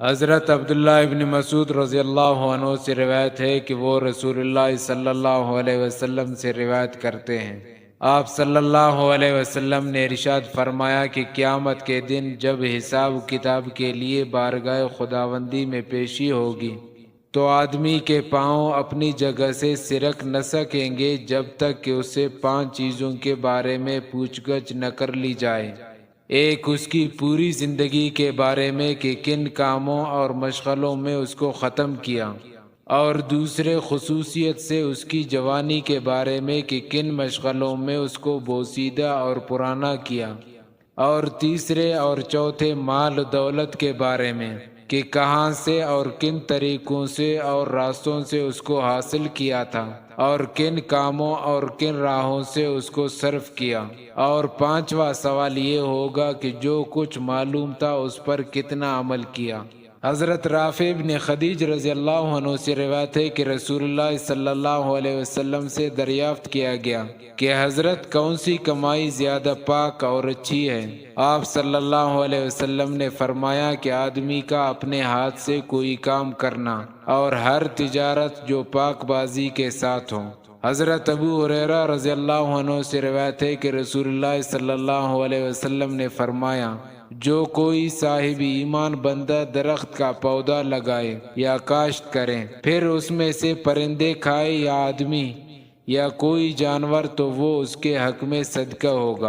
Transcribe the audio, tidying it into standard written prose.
حضرت عبداللہ ابن مسعود رضی اللہ عنہ سے روایت ہے کہ وہ رسول اللہ صلی اللہ علیہ وسلم سے روایت کرتے ہیں، آپ صلی اللہ علیہ وسلم نے ارشاد فرمایا کہ قیامت کے دن جب حساب کتاب کے لیے بارگاہ خداوندی میں پیشی ہوگی تو آدمی کے پاؤں اپنی جگہ سے سرک نہ سکیں گے جب تک کہ اسے 5 چیزوں کے بارے میں پوچھ گچھ نہ کر لی جائے۔ ایک، اس کی پوری زندگی کے بارے میں کہ کن کاموں اور مشغلوں میں اس کو ختم کیا، اور دوسرے، خصوصیت سے اس کی جوانی کے بارے میں کہ کن مشغلوں میں اس کو بوسیدہ اور پرانا کیا، اور تیسرے اور چوتھے، مال و دولت کے بارے میں کہ کہاں سے اور کن طریقوں سے اور راستوں سے اس کو حاصل کیا تھا، اور کن کاموں اور کن راہوں سے اس کو صرف کیا، اور 5واں سوال یہ ہوگا کہ جو کچھ معلوم تھا اس پر کتنا عمل کیا۔ حضرت رافع بن خدیج رضی اللہ عنہ سے روایت ہے کہ رسول اللہ صلی اللہ علیہ وسلم سے دریافت کیا گیا کہ حضرت کون سی کمائی زیادہ پاک اور اچھی ہے؟ آپ صلی اللہ علیہ وسلم نے فرمایا کہ آدمی کا اپنے ہاتھ سے کوئی کام کرنا، اور ہر تجارت جو پاک بازی کے ساتھ ہو۔ حضرت ابو ہریرہ رضی اللہ عنہ سے روایت ہے کہ رسول اللہ صلی اللہ علیہ وسلم نے فرمایا، جو کوئی صاحب ایمان بندہ درخت کا پودا لگائے یا کاشت کرے، پھر اس میں سے پرندے کھائے یا آدمی یا کوئی جانور، تو وہ اس کے حق میں صدقہ ہوگا۔